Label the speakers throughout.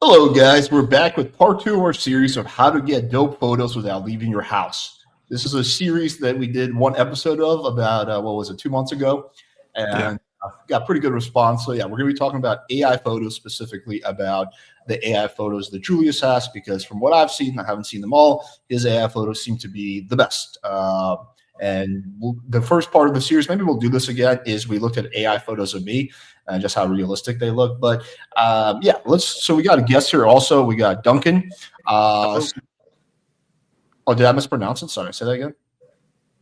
Speaker 1: Hello, guys. We're back with part two of our series of how to get dope photos without leaving your house. This is a series that we did one episode of about, 2 months ago,
Speaker 2: Yeah.
Speaker 1: and got pretty good response. So, yeah, we're going to be talking about AI photos, specifically about the AI photos that Julius has, because from what I've seen, I haven't seen them all, his AI photos seem to be the best. The first part of the series, maybe we'll do this again, is we looked at AI photos of me and just how realistic they look. But yeah, let's. So we got a guest here. Also, we got Duncan.
Speaker 2: Hello.
Speaker 1: Oh, did I mispronounce it? Sorry, say that again.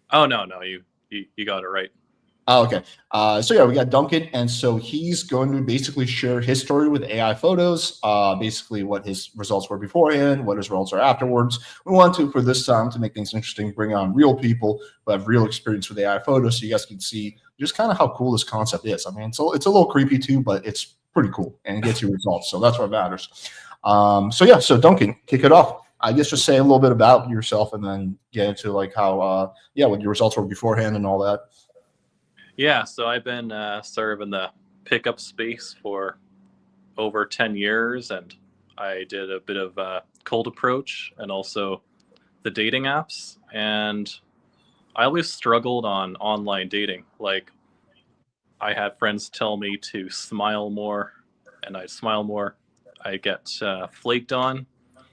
Speaker 2: Oh no, you got it right.
Speaker 1: Oh, okay. So yeah, we got Duncan, and so he's going to basically share his story with AI photos. Basically, what his results were beforehand, what his results are afterwards. We want to, for this time, to make things interesting, bring on real people who have real experience with AI photos, so you guys can see just kind of how cool this concept is. I mean, it's a little creepy too, but it's pretty cool and it gets you results. So that's what matters. So Duncan, kick it off. I guess just say a little bit about yourself and then get into like how what your results were beforehand and all that.
Speaker 2: Yeah, so I've been sort of in the pickup space for over 10 years, and I did a bit of cold approach and also the dating apps. And I always struggled on online dating. Like, I had friends tell me to smile more, and I'd smile more. I get flaked on.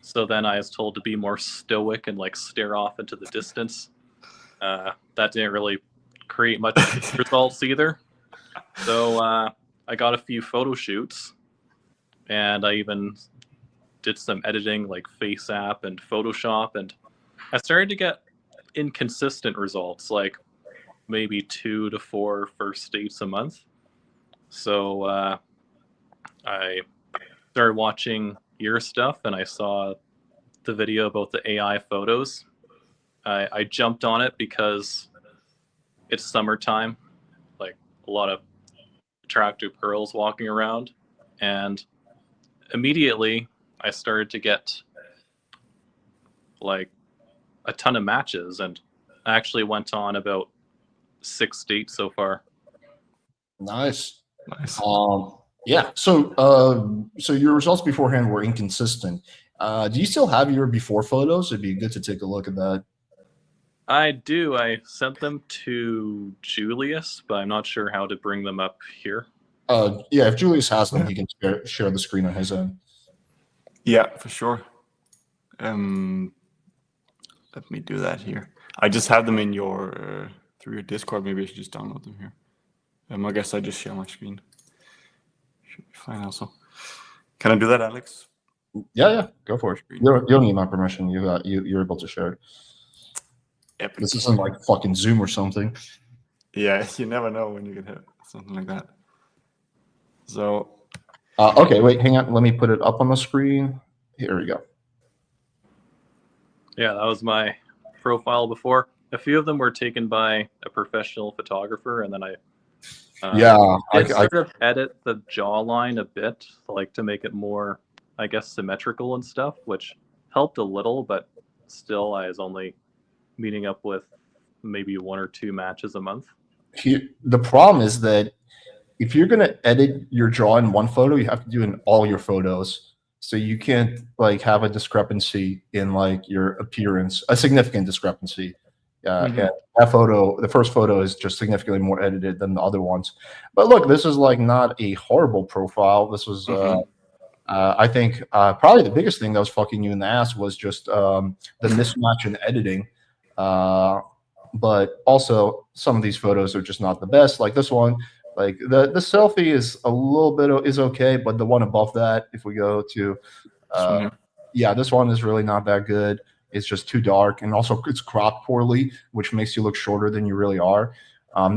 Speaker 2: So then I was told to be more stoic and like stare off into the distance. That didn't really create much results either. So I got a few photo shoots, and I even did some editing like FaceApp and Photoshop, and I started to get inconsistent results, like maybe 2 to 4 first dates a month. So I started watching your stuff, and I saw the video about the AI photos. I jumped on it because it's summertime, like a lot of attractive girls walking around, and immediately I started to get like a ton of matches, and I actually went on about 6 dates so far.
Speaker 1: Nice.
Speaker 3: Nice.
Speaker 1: Yeah. So your results beforehand were inconsistent. Do you still have your before photos? It'd be good to take a look at that.
Speaker 2: I do. I sent them to Julius, but I'm not sure how to bring them up here.
Speaker 1: Yeah. If Julius has them, he can share the screen on his end.
Speaker 3: Yeah, for sure. Let me do that here. I just have them in your through your Discord. Maybe I should just download them here. I guess I just share my screen. Should be fine also. Can I do that, Alex?
Speaker 1: Yeah. Go for it. You don't need my permission. You're able to share it.
Speaker 3: Epic.
Speaker 1: This isn't like fucking Zoom or something.
Speaker 3: Yeah, you never know when you can hit something like that. So.
Speaker 1: Okay, wait, hang on. Let me put it up on the screen. Here we go.
Speaker 2: Yeah, that was my profile before. A few of them were taken by a professional photographer, and then I sort of edit the jawline a bit, like to make it more, I guess, symmetrical and stuff, which helped a little, but still I was only meeting up with maybe 1 or 2 matches a month.
Speaker 1: The problem is that if you're going to edit your jaw in one photo, you have to do it in all your photos. So you can't like have a discrepancy in like your appearance, a significant discrepancy. And that photo, the first photo is just significantly more edited than the other ones. But look, this is like not a horrible profile. This was, I think, probably the biggest thing that was fucking you in the ass was just the mismatch in editing. But also, some of these photos are just not the best. Like this one, like the selfie is a little bit is okay, but the one above that, if we go to, this one is really not that good. It's just too dark, and also it's cropped poorly, which makes you look shorter than you really are.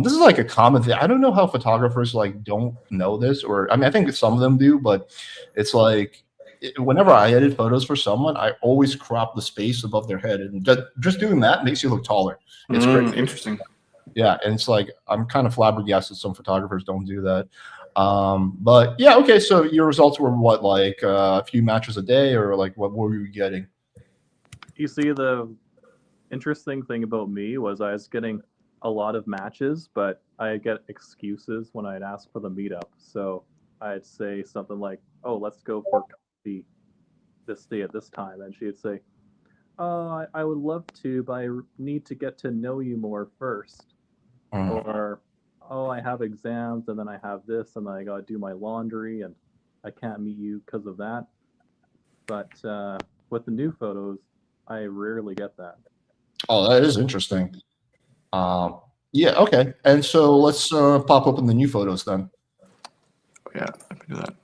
Speaker 1: This is like a common thing. I don't know how photographers like don't know this, or I mean, I think some of them do, but it's like whenever I edit photos for someone, I always crop the space above their head, and just doing that makes you look taller. It's great.
Speaker 3: Interesting.
Speaker 1: Yeah, and it's like I'm kind of flabbergasted some photographers don't do that. But yeah, okay. So your results were what, like a few matches a day, or like what were you getting?
Speaker 2: You see, the interesting thing about me was I was getting a lot of matches, but I get excuses when I'd ask for the meetup. So I'd say something like, "Oh, let's go for coffee this day at this time, and she'd say, "Oh, I would love to, but I need to get to know you more first."
Speaker 1: Mhm.
Speaker 2: Or, "Oh, I have exams, and then I have this, and then I gotta do my laundry, and I can't meet you because of that." But with the new photos, I rarely get that.
Speaker 1: Oh, that is interesting. Um, yeah, okay. And so let's pop open the new photos then.
Speaker 3: Yeah, let me do that.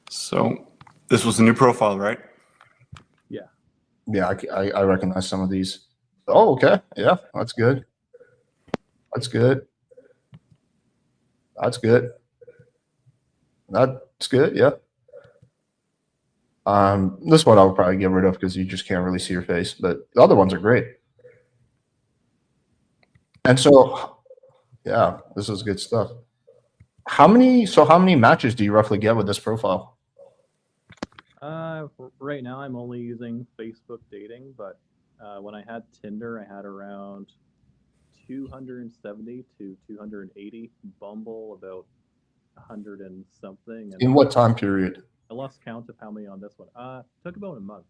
Speaker 3: So this was a new profile, right?
Speaker 2: Yeah.
Speaker 1: Yeah, I recognize some of these. Oh, okay. Yeah, that's good. That's good. That's good. That's good. Yeah. This one I would probably get rid of because you just can't really see your face, but the other ones are great. And so, yeah, this is good stuff. How many matches do you roughly get with this profile?
Speaker 2: Right now I'm only using Facebook dating, but when I had Tinder, I had around 270 to 280. Bumble about 100 and something, and
Speaker 1: In what time period?
Speaker 2: I lost count of how many on this one. Took about a month.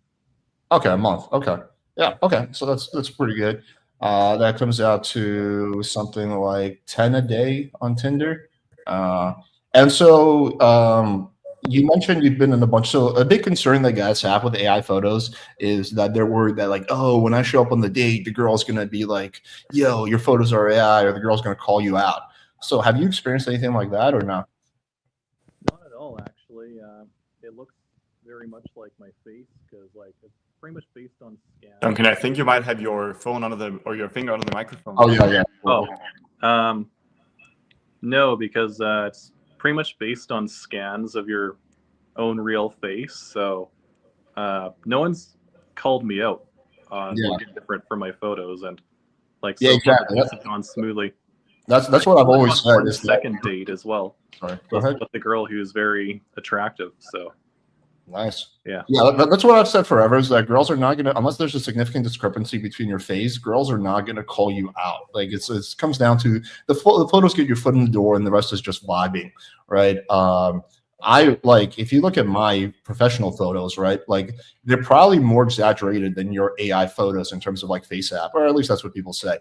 Speaker 1: Okay, a month. Okay. Yeah, okay. So that's pretty good. That comes out to something like 10 a day on Tinder. And so you mentioned you've been in a bunch. So a big concern that guys have with AI photos is that they're worried that like, oh, when I show up on the date, the girl's gonna be like, yo, your photos are AI, or the girl's gonna call you out. So have you experienced anything like that or not?
Speaker 2: Not at all, actually. It looks very much like my face because like it's pretty much based on scan.
Speaker 3: Duncan, I think you might have your phone under the or your finger under the microphone.
Speaker 1: Oh yeah, yeah.
Speaker 2: Oh, no, because it's pretty much based on scans of your own real face. So no one's called me out on
Speaker 1: Yeah.
Speaker 2: looking different from my photos, and like
Speaker 1: Yeah,
Speaker 2: so far
Speaker 1: exactly.
Speaker 2: this has gone smoothly.
Speaker 1: That's what I've always
Speaker 2: On
Speaker 1: said.
Speaker 2: one
Speaker 1: Is that,
Speaker 2: second date as well
Speaker 1: sorry, go ahead.
Speaker 2: with the girl who's very attractive. So
Speaker 1: Nice.
Speaker 2: yeah.
Speaker 1: Yeah, that's what I've said forever is that girls are not gonna, unless there's a significant discrepancy between your face, girls are not gonna call you out. Like it comes down to the photos get your foot in the door, and the rest is just vibing, right? I like if you look at my professional photos, right? Like they're probably more exaggerated than your AI photos in terms of like face app, or at least that's what people say.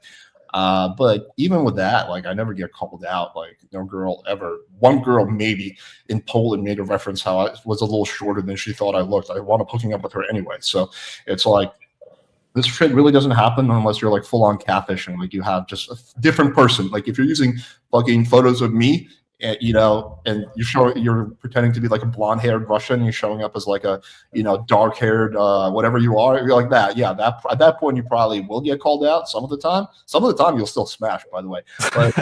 Speaker 1: But even with that, like I never get called out. Like no girl ever. One girl maybe in Poland made a reference how I was a little shorter than she thought I looked. I wound up hooking up with her anyway. So it's like this shit really doesn't happen unless you're like full on catfishing. Like you have just a different person. Like if you're using fucking photos of me, and, and you're pretending to be like a blonde haired Russian, you're showing up as like a dark haired whatever you are, you're like that. Yeah, that at that point you probably will get called out some of the time. Some of the time you'll still smash, by the way. But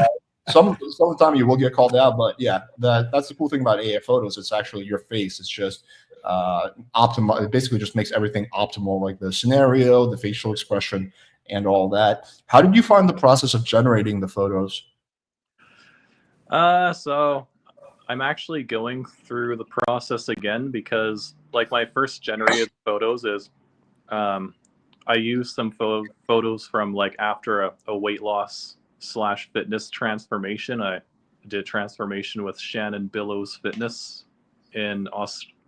Speaker 1: some of the time you will get called out. But yeah, that's the cool thing about AI photos. It's actually your face. It's just optimal. It basically just makes everything optimal, like the scenario, the facial expression, and all that. How did you find the process of generating the photos?
Speaker 2: So I'm actually going through the process again because like my first generated photos is I used some photos from like after a weight loss / fitness transformation. I did transformation with Shannon Billows Fitness in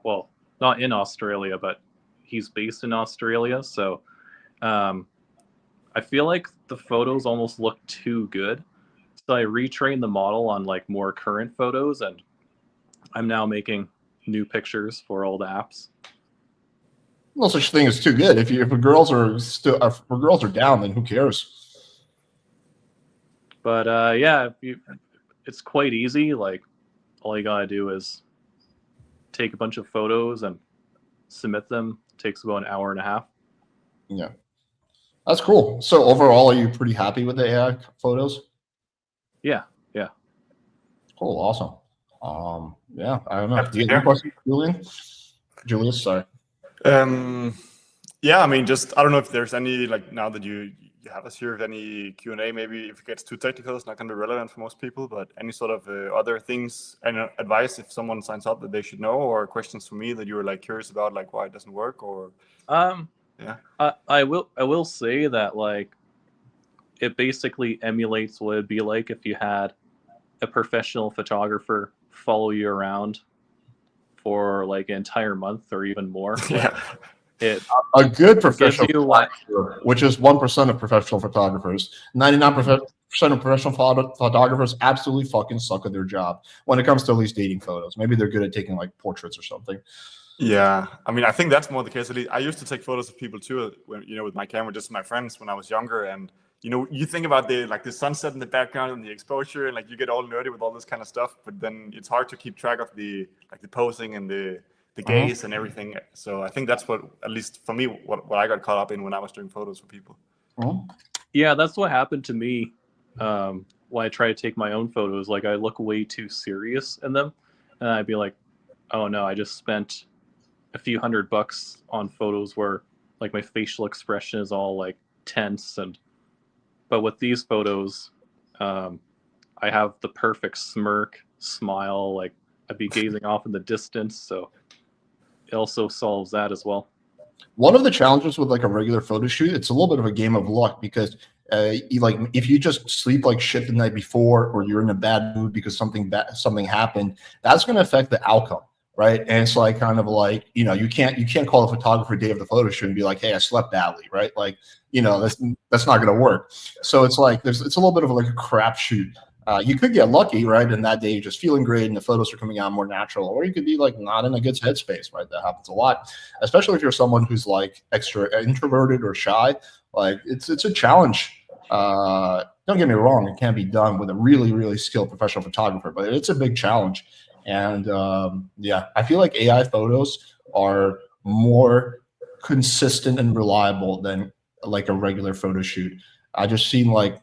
Speaker 2: well, not in Australia, but he's based in Australia. So I feel like the photos almost look too good. So I retrained the model on like more current photos, and I'm now making new pictures for old apps.
Speaker 1: No such thing as too good. If girls are down, then who cares?
Speaker 2: But yeah, it's quite easy. Like all you gotta do is take a bunch of photos and submit them. It takes about an hour and a half.
Speaker 1: Yeah, that's cool. So overall, are you pretty happy with the AI photos?
Speaker 2: Yeah.
Speaker 1: Cool, awesome. Yeah, I don't know.
Speaker 3: Happy
Speaker 1: Do you
Speaker 3: to
Speaker 1: have
Speaker 3: hear.
Speaker 1: any questions, Julius? Sorry.
Speaker 3: Yeah, I mean, just I don't know if there's any like now that you have us here, if any Q&A, maybe if it gets too technical, it's not going to be relevant for most people. But any sort of other things and advice if someone signs up that they should know, or questions for me that you were like curious about, like why it doesn't work, or
Speaker 2: I will say that like it basically emulates what it'd be like if you had a professional photographer follow you around for like an entire month or even more.
Speaker 3: Yeah.
Speaker 2: It
Speaker 1: A good professional
Speaker 2: you
Speaker 1: photographer, which is 1% of professional photographers. 99% of professional photographers absolutely fucking suck at their job when it comes to at least dating photos. Maybe they're good at taking like portraits or something.
Speaker 3: Yeah, I mean, I think that's more the case. At least I used to take photos of people too, when, with my camera, just my friends when I was younger. And you think about the sunset in the background and the exposure, and like you get all nerdy with all this kind of stuff. But then it's hard to keep track of the posing and the gaze and everything. So I think that's what, at least for me, what I got caught up in when I was doing photos for people.
Speaker 2: Yeah, that's what happened to me when I try to take my own photos. Like I look way too serious in them, and I'd be like, oh no, I just spent a few $100 on photos where like my facial expression is all like tense. But with these photos, I have the perfect smirk, smile, like I'd be gazing off in the distance. So it also solves that as well.
Speaker 1: One of the challenges with like a regular photo shoot, it's a little bit of a game of luck because if you just sleep like shit the night before, or you're in a bad mood because something happened, that's going to affect the outcome, right? And it's like kind of like you can't call a photographer day of the photo shoot and be like, hey, I slept badly, right? Like that's not going to work. So it's like it's a little bit of like a crapshoot. You could get lucky, right? And that day you're just feeling great and the photos are coming out more natural, or you could be like not in a good headspace, right? That happens a lot, especially if you're someone who's like extra introverted or shy. Like it's a challenge. Don't get me wrong, it can be done with a really, really skilled professional photographer, but it's a big challenge. And I feel like AI photos are more consistent and reliable than like a regular photo shoot. I just seen like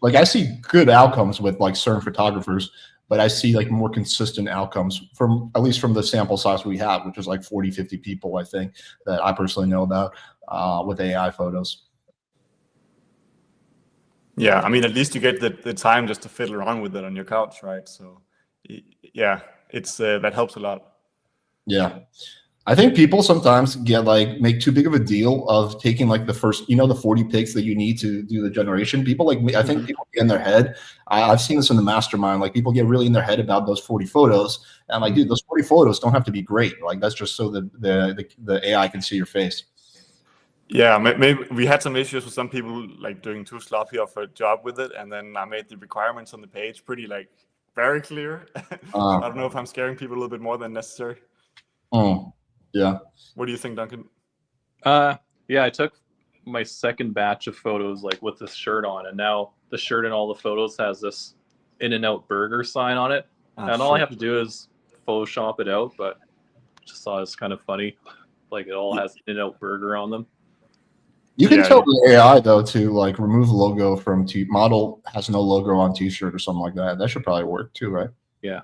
Speaker 1: I see good outcomes with like certain photographers, but I see like more consistent outcomes from at least from the sample size we have, which is like 40, 50 people, I think, that I personally know about with AI photos.
Speaker 3: Yeah, I mean, at least you get the time just to fiddle around with it on your couch, right? So yeah, it's that helps a lot. Yeah.
Speaker 1: I think people sometimes make too big of a deal of taking like the first, the 40 pics that you need to do the generation. People like me, I think people get in their head. I've seen this in the mastermind. Like people get really in their head about those 40 photos. And I'm like, dude, those 40 photos don't have to be great. Like that's just so that the AI can see your face.
Speaker 3: Yeah, maybe we had some issues with some people like doing too sloppy of a job with it. And then I made the requirements on the page pretty like very clear. I don't know if I'm scaring people a little bit more than necessary.
Speaker 1: Yeah.
Speaker 3: What do you think, Duncan?
Speaker 2: Yeah, I took my second batch of photos like with this shirt on, and now the shirt in all the photos has this In-N-Out Burger sign on it. And all I have to do is Photoshop it out, but just thought it's kind of funny. Like it all has In-N-Out Burger on them.
Speaker 1: You can tell the AI though to like remove logo from model has no logo on t-shirt or something like that. That should probably work too, right?
Speaker 2: Yeah.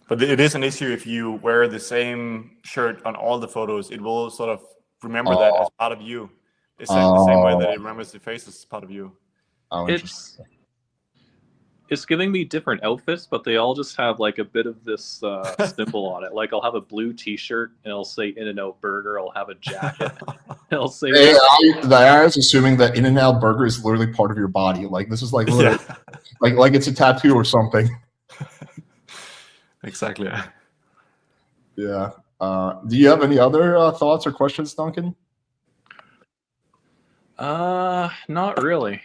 Speaker 3: But it is an issue if you wear the same shirt on all the photos. It will sort of remember that as part of you. It's the same way that it remembers the face as part of you.
Speaker 2: It's giving me different outfits, but they all just have like a bit of this symbol on it. Like I'll have a blue T-shirt and it'll say In-N-Out Burger. I'll have a jacket. It'll say
Speaker 1: the AI is assuming that In-N-Out Burger is literally part of your body. Like this is like literally, like it's a tattoo or something.
Speaker 3: Exactly.
Speaker 1: Yeah. Do you have any other thoughts or questions, Duncan?
Speaker 2: Not really.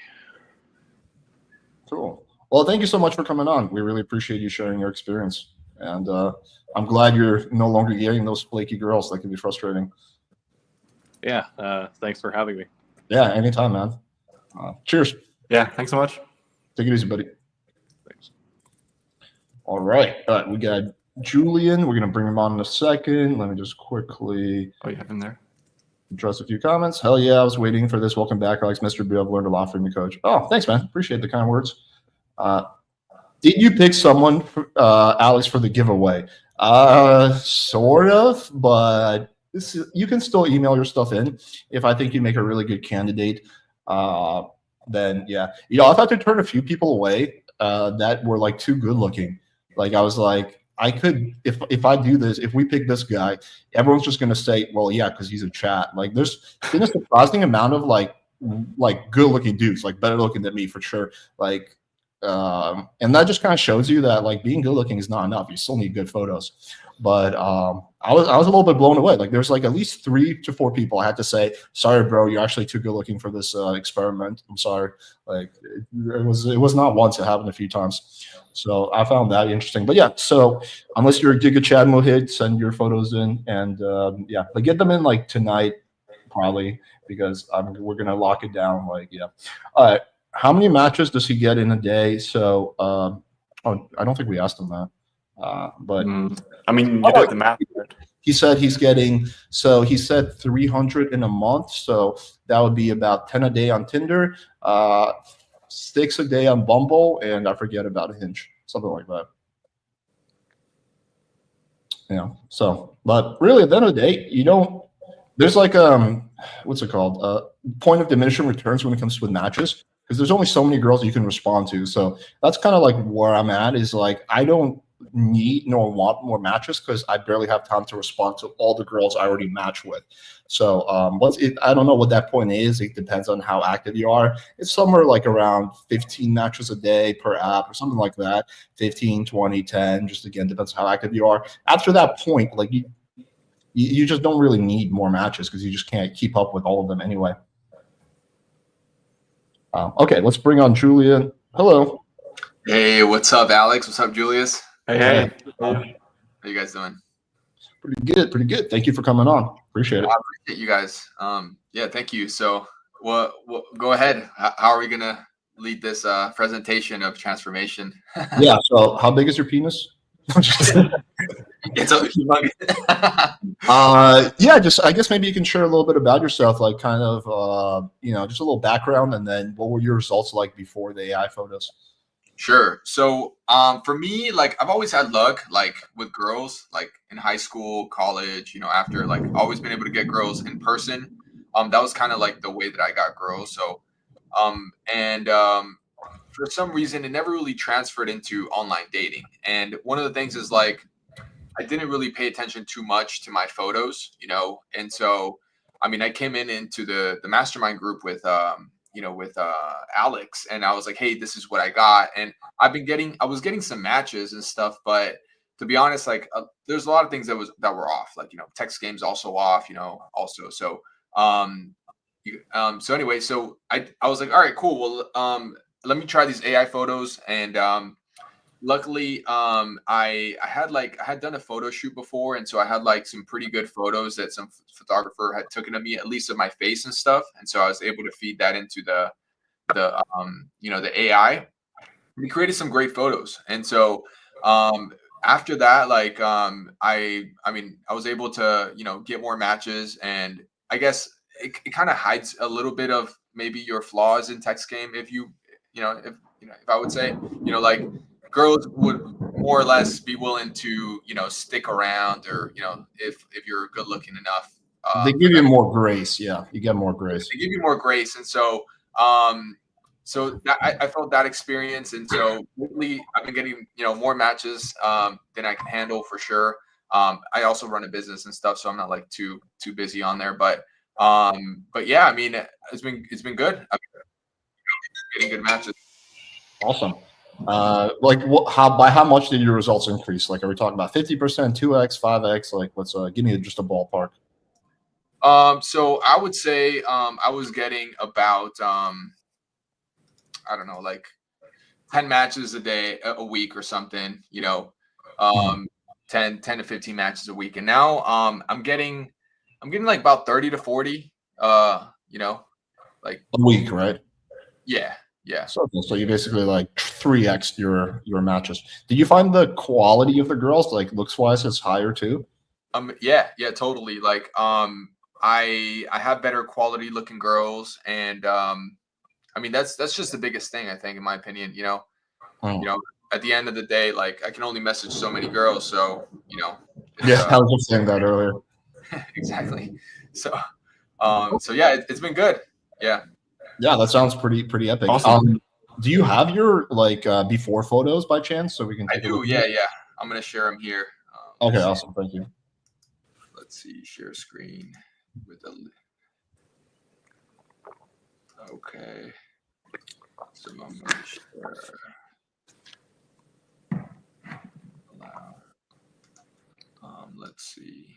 Speaker 1: Cool. Well, thank you so much for coming on. We really appreciate you sharing your experience. And I'm glad you're no longer getting those flaky girls. That can be frustrating.
Speaker 2: Yeah. Thanks for having me.
Speaker 1: Yeah, anytime, man. Cheers.
Speaker 3: Yeah, thanks so much.
Speaker 1: Take it easy, buddy. Thanks. All right. We got Julian. We're going to bring him on in a second. Let me just quickly.
Speaker 3: Oh, you have him there?
Speaker 1: Address a few comments. Hell yeah, I was waiting for this. Welcome back, Alex. Mr. B, I've learned a lot from you, coach. Oh, thanks, man. Appreciate the kind words. Did you pick someone, Alex, for the giveaway? Sort of, but you can still email your stuff in. If I think you make a really good candidate, then yeah. I've had to turn a few people away that were like too good looking. Like I was like, I could, if I do this, if we pick this guy, everyone's just going to say, well, yeah, because he's a chat. Like there's been a surprising amount of like like good looking dudes, like better looking than me for sure. Like, and that just kind of shows you that like being good looking is not enough. You still need good photos. But I was a little bit blown away. Like there's like at least 3 to 4 people I had to say, sorry, bro, you're actually too good looking for this experiment. I'm sorry. Like it was not once, it happened a few times. So I found that interesting. But yeah, so unless you're a Giga Chad Mohit, send your photos in, and yeah, but get them in like tonight probably, because we're gonna lock it down. Like yeah. All right. How many matches does he get in a day? So oh, I don't think we asked him that. But
Speaker 3: I mean, you did the math. Right?
Speaker 1: He said he's getting, so he said 300 in a month. So that would be about 10 a day on Tinder, 6 a day on Bumble, and I forget about Hinge, something like that. Yeah. So, but really, at the end of the day, you don't. There's like what's it called? Point of diminishing returns when it comes with matches, because there's only so many girls you can respond to. So that's kind of like where I'm at. Is like I don't need nor want more matches because I barely have time to respond to all the girls I already match with. So I don't know what that point is. It depends on how active you are. It's somewhere like around 15 matches a day per app or something like that. 15, 20, 10, just again, depends on how active you are. After that point, like you just don't really need more matches because you just can't keep up with all of them anyway. Okay, let's bring on Julian. Hello.
Speaker 4: Hey, what's up, Alex? What's up, Julius?
Speaker 3: Hey.
Speaker 4: How you guys doing?
Speaker 1: Pretty good, pretty good. Thank you for coming on. Appreciate it.
Speaker 4: I appreciate you guys. Yeah, thank you. So, what? Go ahead. How are we gonna lead this presentation of transformation?
Speaker 1: Yeah. So, how big is your penis?
Speaker 4: It's a humongous.
Speaker 1: Yeah. Just I guess maybe you can share a little bit about yourself, like kind of just a little background, and then what were your results like before the AI photos?
Speaker 4: Sure. So, for me, like I've always had luck, like with girls, like in high school, college, after like always been able to get girls in person. That was kind of like the way that I got girls. So, for some reason, it never really transferred into online dating. And one of the things is like, I didn't really pay attention too much to my photos, and so, I mean, I came into the mastermind group with, with Alex, and I was like, hey, this is what I got. And I was getting some matches and stuff, but to be honest, like there's a lot of things that were off, like, text games also off, also. So, so anyway, so I was like, all right, cool. Well, let me try these AI photos. And, luckily, I had done a photo shoot before. And so I had like some pretty good photos that some photographer had taken of me, at least of my face and stuff. And so I was able to feed that into the AI. We created some great photos. And so, after that, like, I was able to, get more matches. And I guess it kind of hides a little bit of maybe your flaws in text game. If I would say, like, girls would more or less be willing to, stick around, or, if you're good looking enough.
Speaker 1: They give you more grace. Yeah, you get more grace.
Speaker 4: They give you more grace. And so, I felt that experience. And so lately I've been getting, more matches than I can handle, for sure. I also run a business and stuff, so I'm not like too busy on there. But yeah, I mean, it's been good. I've been getting good matches.
Speaker 1: Awesome. Like by how much did your results increase? Like, are we talking about 50%, 2x, 5x? Like, let's give me just a ballpark.
Speaker 4: So I would say I was getting about I don't know, like 10 matches a week or something, 10 to 15 matches a week. And now I'm getting like about 30 to 40 like
Speaker 1: a week, right?
Speaker 4: Yeah.
Speaker 1: So you basically like 3x your matches. Did you find the quality of the girls, like looks wise, is higher too?
Speaker 4: Yeah, totally. Like I have better quality looking girls, and I mean that's just the biggest thing, I think, in my opinion. At the end of the day, like I can only message so many girls, so
Speaker 1: yeah, I was just saying that earlier.
Speaker 4: Exactly. So yeah, it's been good. Yeah,
Speaker 1: that sounds pretty epic.
Speaker 3: Awesome.
Speaker 1: Do you have your like before photos by chance, so we can
Speaker 4: I do. Yeah, I'm gonna share them here.
Speaker 1: Okay, awesome. Thank you.
Speaker 4: Let's see, share screen with the Okay. So I'm gonna share. Allow. Let's see.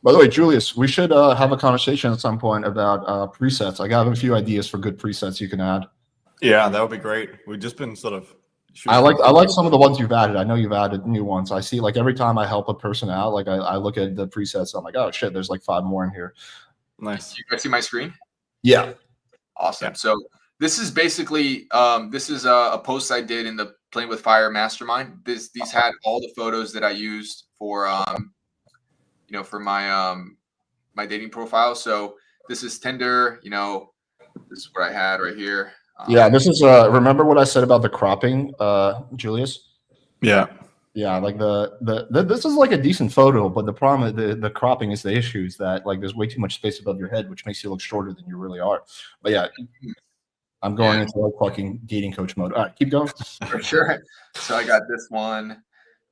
Speaker 1: By the way, Julius, we should have a conversation at some point about presets. I got a few ideas for good presets you can add.
Speaker 3: Yeah, that would be great. We've just been sort of.
Speaker 1: I like some of the ones you've added. I know you've added new ones. I see like every time I help a person out, like I look at the presets. I'm like, oh shit, there's like 5 more in here.
Speaker 3: Nice.
Speaker 4: You guys see my screen?
Speaker 1: Yeah.
Speaker 4: Awesome.
Speaker 3: Yeah.
Speaker 4: So this is basically this is a post I did in the Playing with Fire Mastermind. These had all the photos that I used for for my my dating profile. So this is Tinder. This is what I had right here.
Speaker 1: Yeah, this is remember what I said about the cropping, Julius?
Speaker 3: Yeah.
Speaker 1: Yeah, like this is like a decent photo, but the problem the cropping is the issue is that like there's way too much space above your head, which makes you look shorter than you really are. But yeah, I'm going into like fucking dating coach mode. All right, keep going.
Speaker 4: For sure. So I got this one,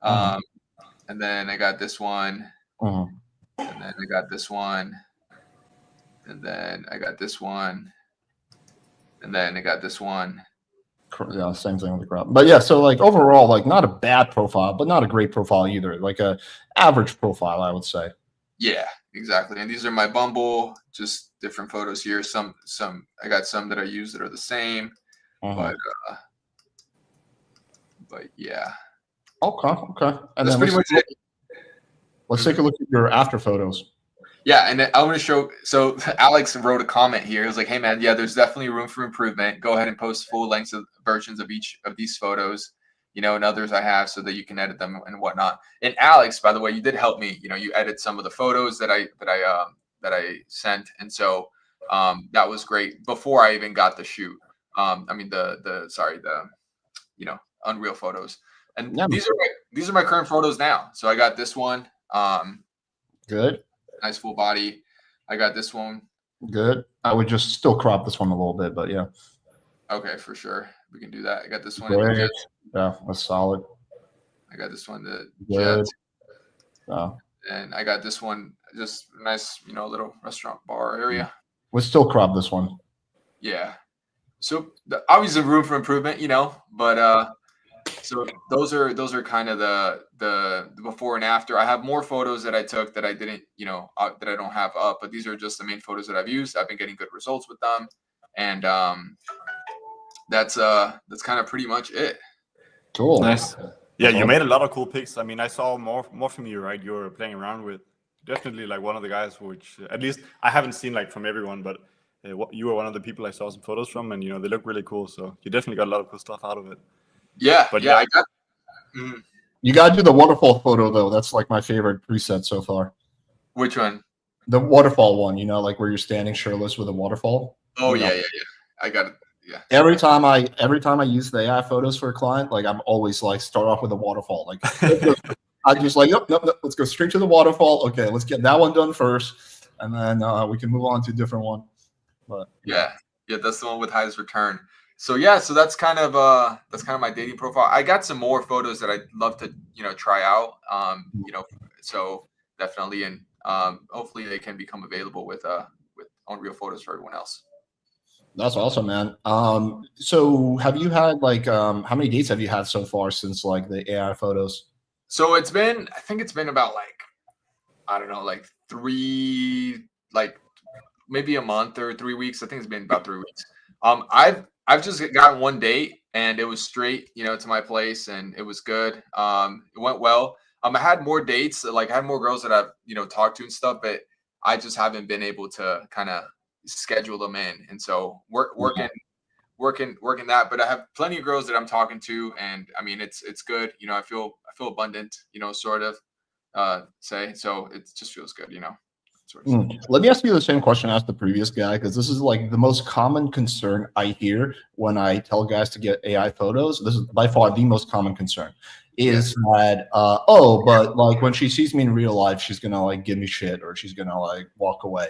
Speaker 4: and then I got this one, and then I got this one, and then I got this one, and then I got this one.
Speaker 1: Yeah, same thing with the crop. But yeah, so like overall, like not a bad profile, but not a great profile either. Like a average profile, I would say.
Speaker 4: Yeah, exactly. And these are my Bumble, just different photos here. Some I got some that I use that are the same, but yeah.
Speaker 1: Okay. And
Speaker 4: that's
Speaker 1: then
Speaker 4: pretty much it.
Speaker 1: Let's take a look at your after photos.
Speaker 4: Yeah, and I want to show. So Alex wrote a comment here. He was like, "Hey man, yeah, there's definitely room for improvement. Go ahead and post full lengths of versions of each of these photos, and others I have, so that you can edit them and whatnot." And Alex, by the way, you did help me. You edit some of the photos that I sent, and so that was great before I even got the shoot. I mean the Unreal photos, and
Speaker 1: Yeah.
Speaker 4: these are my current photos now. So I got this one.
Speaker 1: Good.
Speaker 4: Nice full body. I got this one.
Speaker 1: Good. I would just still crop this one a little bit, but yeah.
Speaker 4: Okay, for sure. We can do that. I got this one.
Speaker 1: Great. Yeah, that's solid.
Speaker 4: I got this one, the
Speaker 1: Good.
Speaker 4: Jet. And I got this one, just nice, little restaurant bar area.
Speaker 1: We'll still crop this one.
Speaker 4: Yeah. So obviously room for improvement, but so those are kind of the before and after. I have more photos that I took that I didn't, that I don't have up, but these are just the main photos that I've used. I've been getting good results with them, and that's kind of pretty much it.
Speaker 1: Cool.
Speaker 3: Nice. Yeah, you made a lot of cool pics. I mean, I saw more from you, right? You were playing around with definitely like one of the guys, which at least I haven't seen like from everyone, but you were one of the people I saw some photos from, and they look really cool. So you definitely got a lot of cool stuff out of it.
Speaker 4: Yeah,
Speaker 3: but
Speaker 4: I got.
Speaker 1: You gotta do the waterfall photo though. That's like my favorite preset so far.
Speaker 4: Which one?
Speaker 1: The waterfall one. Like where you're standing shirtless with a waterfall.
Speaker 4: Oh yeah. I got it. Yeah.
Speaker 1: Every time I use the AI photos for a client, like I'm always like start off with a waterfall. Like I'm just like, nope, let's go straight to the waterfall. Okay, let's get that one done first, and then we can move on to a different one. But
Speaker 4: yeah, that's the one with highest return. So yeah, so that's kind of my dating profile. I got some more photos that I'd love to try out. So definitely, and hopefully they can become available with Unreal photos for everyone else.
Speaker 1: That's awesome, man. So have you had like how many dates have you had so far since like the AI photos?
Speaker 4: So I think it's been about like, I don't know, like maybe a month or 3 weeks. I think it's been about 3 weeks. I've just gotten one date and it was straight, to my place, and it was good. It went well. I had more dates, like I had more girls that I've, talked to and stuff, but I just haven't been able to kind of schedule them in. And so working that, but I have plenty of girls that I'm talking to, and I mean, it's good. I feel abundant, sort of, say, so it just feels good,
Speaker 1: Let me ask you the same question I asked the previous guy, because this is like the most common concern I hear when I tell guys to get AI photos. This is by far the most common concern is that, but like when she sees me in real life, she's going to like give me shit or she's going to like walk away.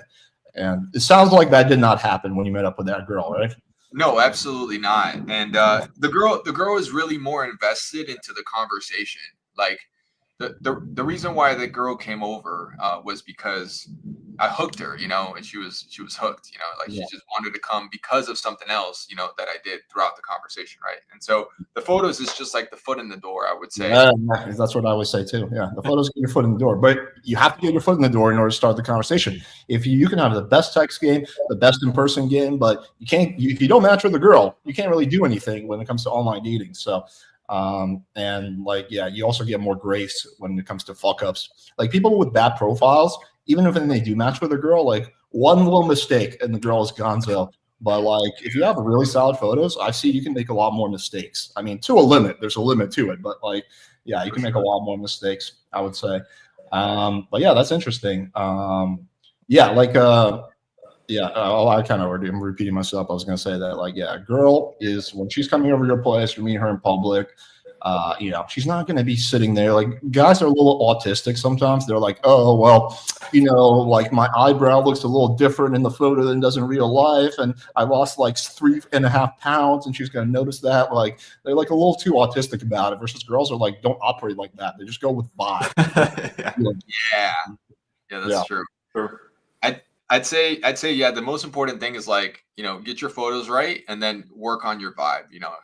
Speaker 1: And it sounds like that did not happen when you met up with that girl, right?
Speaker 4: No, absolutely not. And the girl is really more invested into the conversation. Like, the reason why the girl came over was because I hooked her, you know, and she was hooked, you know, like
Speaker 1: Yeah.
Speaker 4: she just wanted to come because of something else, you know, that I did throughout the conversation, right? And so the photos is just like the foot in the door, I would say.
Speaker 1: Yeah, that's what I always say too. Yeah, the photos get your foot in the door, but you have to get your foot in the door in order to start the conversation. If you can have the best text game, the best in-person game, but you can't. If you don't match with a girl, you can't really do anything when it comes to online dating. So, and like, yeah, you also get more grace when it comes to fuck ups. Like people with bad profiles, even if they do match with a girl, like one little mistake and the girl is gonzo. But like, if you have really solid photos, I see you can make a lot more mistakes. I mean, to a limit, there's a limit to it, but like, yeah, you can make a lot more mistakes, I would say. But yeah, that's interesting. Yeah, like, I kind of already am repeating myself. I was gonna say that, like, yeah, a girl is when she's coming over your place, you're meeting her in public. You know, she's not going to be sitting there. Like guys are a little autistic sometimes. They're like, oh, well, you know, like my eyebrow looks a little different in the photo than it does in real life. And I lost like 3.5 pounds and she's going to notice that. Like they're like a little too autistic about it versus girls are like, don't operate like that. They just go with vibe.
Speaker 4: Yeah, that's true.
Speaker 3: Sure.
Speaker 4: I'd say, yeah, the most important thing is like, you know, get your photos right and then work on your vibe, you know,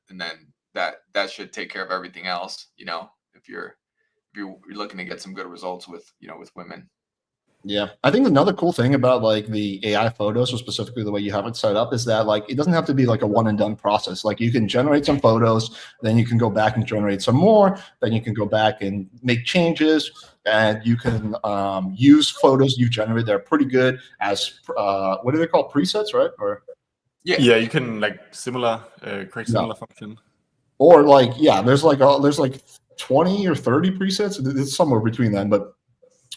Speaker 4: and then that should take care of everything else, you know, if you're looking to get some good results with, you know, with women.
Speaker 1: Yeah, I think another cool thing about like the AI photos, or specifically the way you have it set up, is that like it doesn't have to be like a one and done process. Like you can generate some photos, then you can go back and generate some more, then you can go back and make changes, and you can use photos you generate that are pretty good as what do they call, presets, right? Or
Speaker 3: yeah, you can like similar create similar function.
Speaker 1: Or like, yeah, there's like 20 or 30 presets. It's somewhere between them, but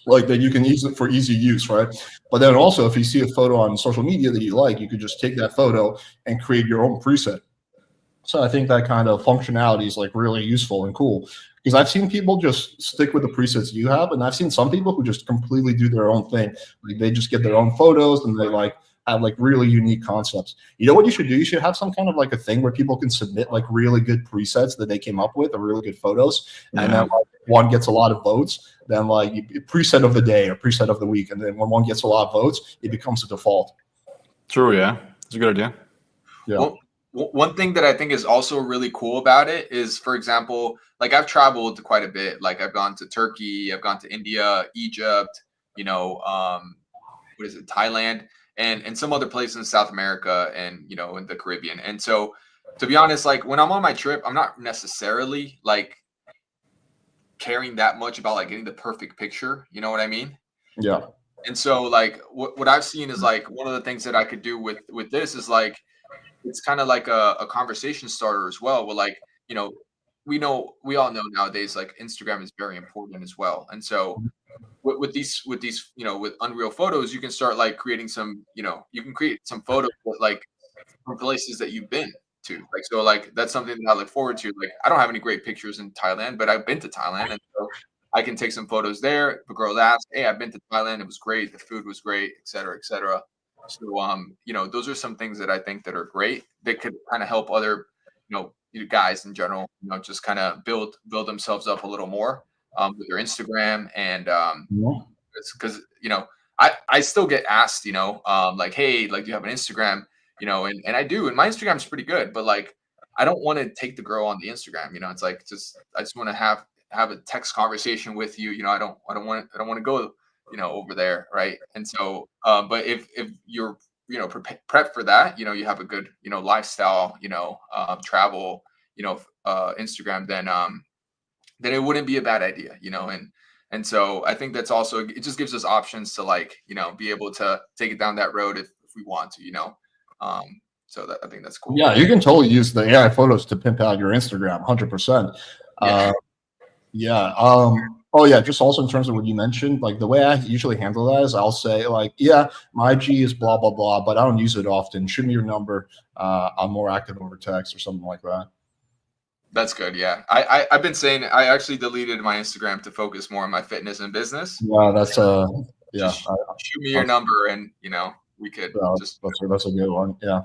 Speaker 1: like that you can use it for easy use, right? But then also, if you see a photo on social media that you like, you could just take that photo and create your own preset. So I think that kind of functionality is like really useful and cool, because I've seen people just stick with the presets you have, and I've seen some people who just completely do their own thing. Like they just get their own photos and they like have like really unique concepts. You know what you should do? You should have some kind of like a thing where people can submit like really good presets that they came up with, or really good photos, and then like one gets a lot of votes. Then like preset of the day or preset of the week, and then when one gets a lot of votes, it becomes a default.
Speaker 3: True, yeah, it's a good idea.
Speaker 1: Yeah.
Speaker 4: Well, one thing that I think is also really cool about it is, for example, like I've traveled quite a bit. Like I've gone to Turkey, I've gone to India, Egypt, you know, what is it, Thailand, and some other places in South America and, you know, in the Caribbean. And so, to be honest, like when I'm on my trip, I'm not necessarily like caring that much about like getting the perfect picture. You know what I mean?
Speaker 1: Yeah.
Speaker 4: And so like what I've seen is like one of the things that I could do with this is like, it's kind of like a conversation starter as well. Where like, you know, we all know nowadays like Instagram is very important as well. And so with these, you know, with Unreal Photos, you can start like creating some, you know, you can create some photos with like from places that you've been to. Like, so like that's something that I look forward to. Like I don't have any great pictures in Thailand, but I've been to Thailand, and so I can take some photos there. If a girl asks, hey, I've been to Thailand, it was great, the food was great, et cetera, et cetera. So you know, those are some things that I think that are great that could kind of help other, you know, guys in general, you know, just kind of build themselves up a little more with their Instagram. And it's because, you know, I still get asked, you know, like, hey, like, do you have an Instagram? You know, and I do, and my Instagram's pretty good, but like I don't want to take the girl on the Instagram, you know. It's like I just want to have a text conversation with you, you know. I don't want to go, you know, over there, right? And so but if you're, you know, prep for that, you know, you have a good, you know, lifestyle, you know, travel, you know, Instagram, then it wouldn't be a bad idea, you know. And so I think that's also, it just gives us options to like, you know, be able to take it down that road if we want to, you know. So that, I think that's cool.
Speaker 1: Yeah, you can totally use the AI photos to pimp out your Instagram, 100%. Oh yeah, just also in terms of what you mentioned, like the way I usually handle that is I'll say like, yeah, my IG is blah blah blah, but I don't use it often. Shoot me your number. I'm more active over text or something like that.
Speaker 4: That's good. Yeah, I've been saying I actually deleted my Instagram to focus more on my fitness and business.
Speaker 1: Yeah, that's yeah.
Speaker 4: Shoot me your number, and you know, we could just.
Speaker 1: That's a good one. Yeah.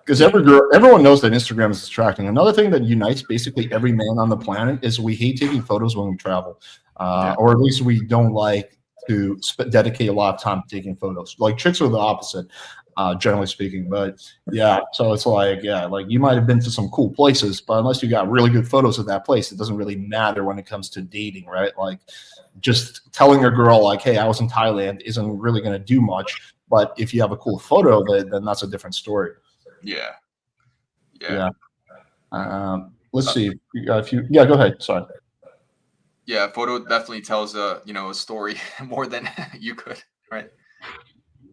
Speaker 1: Because everyone knows that Instagram is distracting. Another thing that unites basically every man on the planet is we hate taking photos when we travel, or at least we don't like to dedicate a lot of time to taking photos. Like chicks are the opposite, generally speaking. But yeah, so it's like, yeah, like you might have been to some cool places, but unless you got really good photos of that place, it doesn't really matter when it comes to dating, right? Like just telling a girl like, hey, I was in Thailand isn't really going to do much. But if you have a cool photo of it, then that's a different story.
Speaker 4: Yeah.
Speaker 1: Let's see. If you, yeah, go ahead. Sorry.
Speaker 4: Yeah, photo definitely tells a story more than you could, right?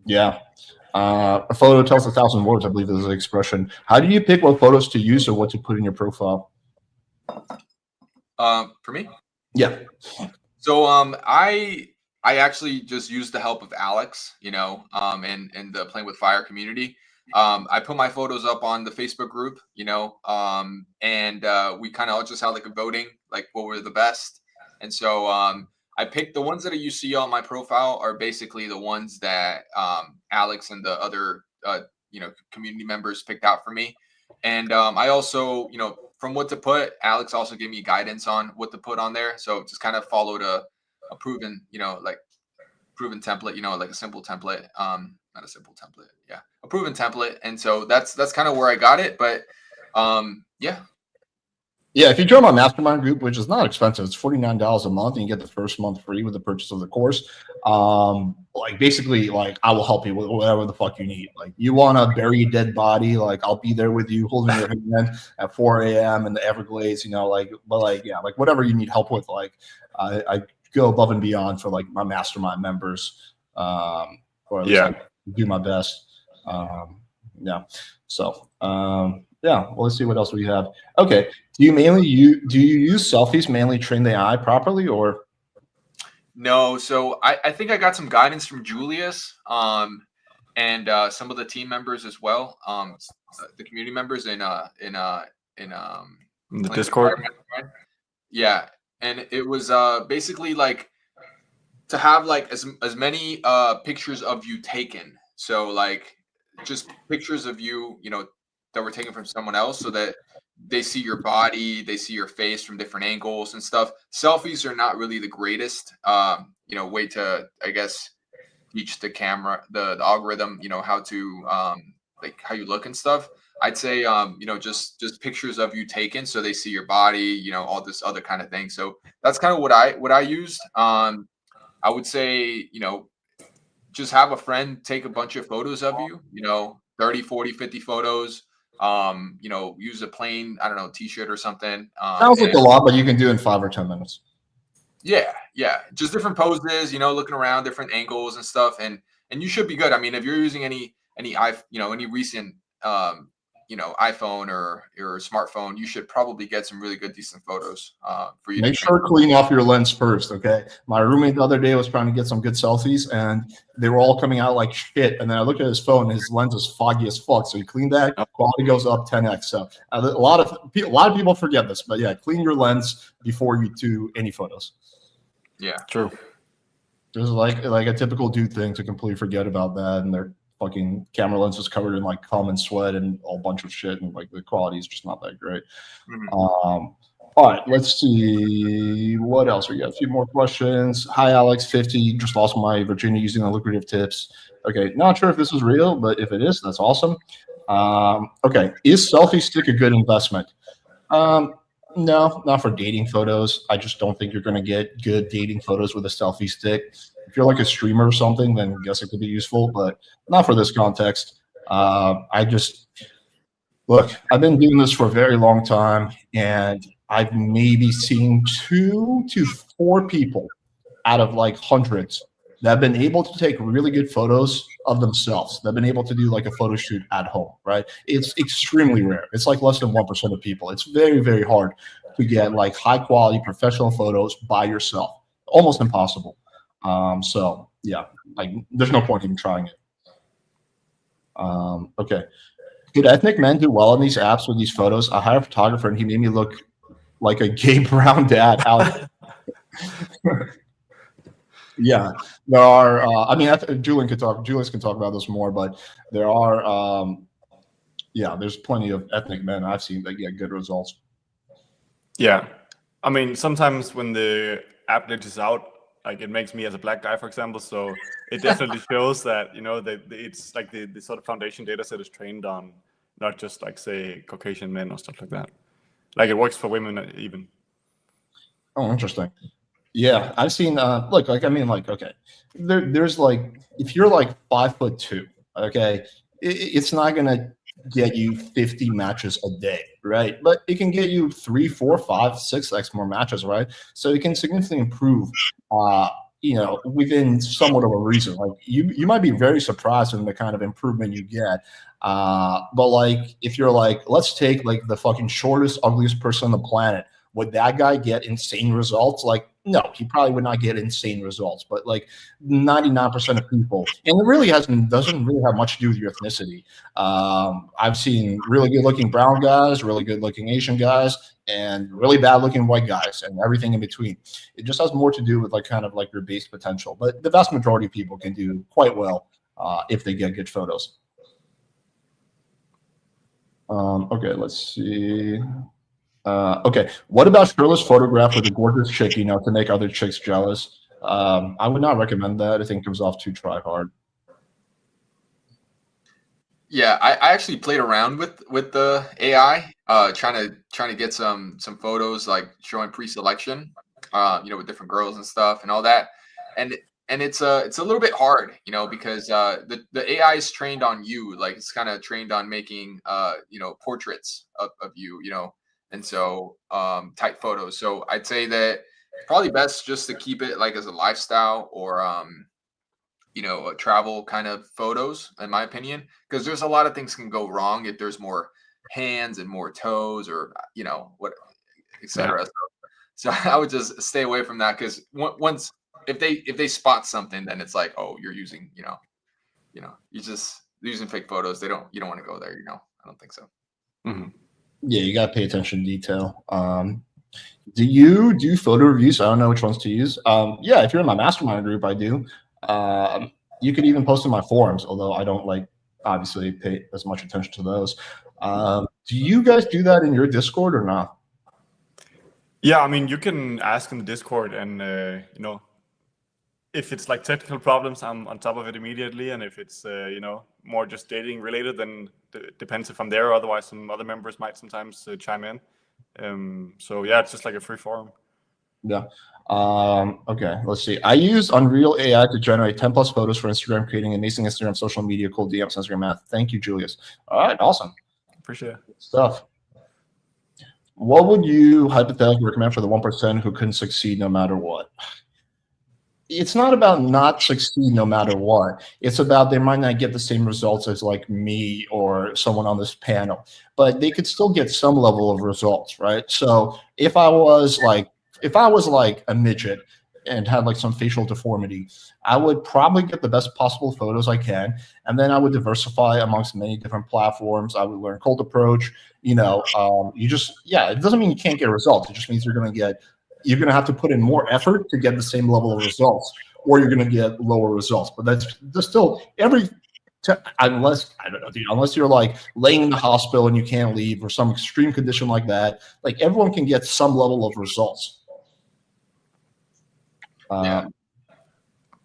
Speaker 1: Yeah. A photo tells 1,000 words, I believe is the expression. How do you pick what photos to use or what to put in your profile?
Speaker 4: For me?
Speaker 1: Yeah.
Speaker 4: So I actually just used the help of Alex, and the Playing with Fire community. I put my photos up on the Facebook group, and we kind of just had like a voting, like what were the best. And so I picked the ones that you see on my profile are basically the ones that Alex and the other community members picked out for me. And I also, from what to put, Alex also gave me guidance on what to put on there. So just kind of followed a proven, proven template, like a simple template. Not a simple template, yeah, a proven template. And so that's kind of where I got it. But
Speaker 1: yeah, if you join my mastermind group, which is not expensive, it's $49 a month, and you get the first month free with the purchase of the course. Like basically, like I will help you with whatever the fuck you need. Like you want to bury a dead body, like I'll be there with you, holding your hand at 4 a.m. in the Everglades. Like whatever you need help with. Like I go above and beyond for like my mastermind members, or at least I do my best. Yeah, well, let's see what else we have. Okay, do you use selfies mainly train the AI properly, or?
Speaker 4: No, so I think I got some guidance from Julius, and some of the team members as well, the community members in the
Speaker 3: Discord.
Speaker 4: Yeah, and it was basically like to have like as many pictures of you taken. So like just pictures of you, that were taken from someone else, so that they see your body, they see your face from different angles and stuff. Selfies are not really the greatest, way to, I guess, teach the camera, the algorithm, how to, like how you look and stuff. I'd say, just pictures of you taken, so they see your body, all this other kind of thing. So that's kind of what I used. I would say, just have a friend take a bunch of photos of you, 30, 40, 50 photos. Use a plain, I don't know, t-shirt or something.
Speaker 1: Sounds like a lot, but you can do in 5 or 10 minutes.
Speaker 4: Yeah. Just different poses, looking around, different angles and stuff. And you should be good. I mean, if you're using any recent, iPhone or your smartphone, you should probably get some really good, decent photos for you.
Speaker 1: Make sure to clean off your lens first, okay? My roommate the other day was trying to get some good selfies, and they were all coming out like shit. And then I looked at his phone, and his lens is foggy as fuck. So he cleaned that, quality goes up 10x. So a lot of people forget this, but yeah, clean your lens before you do any photos.
Speaker 4: Yeah,
Speaker 3: true.
Speaker 1: There's like a typical dude thing to completely forget about that, and their fucking camera lens is covered in like cum and sweat and a bunch of shit, and like the quality is just not that great.
Speaker 4: Mm-hmm.
Speaker 1: All right, let's see what else we got. A few more questions. Hi, Alex 50, just lost my Virginia using the lucrative tips. Okay, not sure if this is real, but if it is, that's awesome. Okay, is selfie stick a good investment? No, not for dating photos. I just don't think you're going to get good dating photos with a selfie stick. If you're like a streamer or something, then I guess it could be useful, but not for this context. I've been doing this for a very long time, and I've maybe seen 2 to 4 people out of like hundreds that have been able to take really good photos of themselves. They've been able to do like a photo shoot at home, right? It's extremely rare. It's like less than 1% of people. It's very, very hard to get like high quality professional photos by yourself. Almost impossible. So yeah, like there's no point in trying it. Okay. Did ethnic men do well on these apps with these photos? I hired a photographer and he made me look like a gay brown dad. Yeah, there are. Julius can talk about this more, but there are. There's plenty of ethnic men I've seen that get good results.
Speaker 3: Yeah, I mean, sometimes when the app glitches out, like it makes me as a black guy, for example. So it definitely shows that, you know, it's like the sort of foundation data set is trained on not just like, say, Caucasian men or stuff like that. Like it works for women even.
Speaker 1: Oh, interesting. Yeah, I've seen. Look, like I mean, like okay, there's like if you're like 5'2", okay, it's not gonna get you 50 matches a day, right? But it can get you 3, 4, 5, 6x more matches, right? So it can significantly improve. You know, within somewhat of a reason. Like you might be very surprised in the kind of improvement you get. But like if you're like, let's take like the fucking shortest, ugliest person on the planet. Would that guy get insane results? Like, no, he probably would not get insane results. But like 99% of people, and it really doesn't really have much to do with your ethnicity. I've seen really good looking brown guys, really good looking Asian guys, and really bad looking white guys, and everything in between. It just has more to do with like kind of like your base potential. But the vast majority of people can do quite well if they get good photos. Okay, let's see. Okay, what about shirtless photograph with a gorgeous chick, you know, to make other chicks jealous? I would not recommend that. I think it comes off too try hard.
Speaker 4: Yeah, I actually played around with the AI, trying to get some photos like showing pre-selection, you know, with different girls and stuff and all that, and it's a little bit hard, you know, because the AI is trained on you, like it's kind of trained on making you know, portraits of you, you know, and so type photos. So I'd say that probably best just to keep it like as a lifestyle or you know, travel kind of photos, in my opinion, because there's a lot of things can go wrong if there's more hands and more toes or you know what, etc.
Speaker 3: Yeah.
Speaker 4: So I would just stay away from that because once if they spot something, then it's like, oh, you're using you know you just using fake photos. You don't want to go there. You know, I don't think so.
Speaker 3: Mm-hmm.
Speaker 1: Yeah, you gotta pay attention to detail. Do you do photo reviews? I don't know which ones to use. Yeah, if you're in my mastermind group, I do. You could even post in my forums, although I don't like obviously pay as much attention to those. Do you guys do that in your Discord or not?
Speaker 3: Yeah, I mean, you can ask in the Discord, and you know, if it's like technical problems, I'm on top of it immediately, and if it's you know, more just dating related, then it depends if I'm there. Otherwise, some other members might sometimes chime in. So yeah, it's just like a free forum.
Speaker 1: Yeah. Okay, let's see. I use Unreal AI to generate 10 plus photos for Instagram, creating amazing Instagram social media called DMs Instagram Math. Thank you, Julius. All right, awesome.
Speaker 3: Appreciate it.
Speaker 1: Good stuff. What would you hypothetically recommend for the 1% who couldn't succeed no matter what? It's not about not succeed no matter what. It's about they might not get the same results as like me or someone on this panel, but they could still get some level of results, right? So if I was like a midget and had like some facial deformity, I would probably get the best possible photos I can, and then I would diversify amongst many different platforms. I would learn cold approach. You know, it doesn't mean you can't get results. It just means you're going to have to put in more effort to get the same level of results, or you're going to get lower results. But that's still unless I don't know, dude, unless you're like laying in the hospital and you can't leave or some extreme condition like that, like everyone can get some level of results.
Speaker 4: Yeah.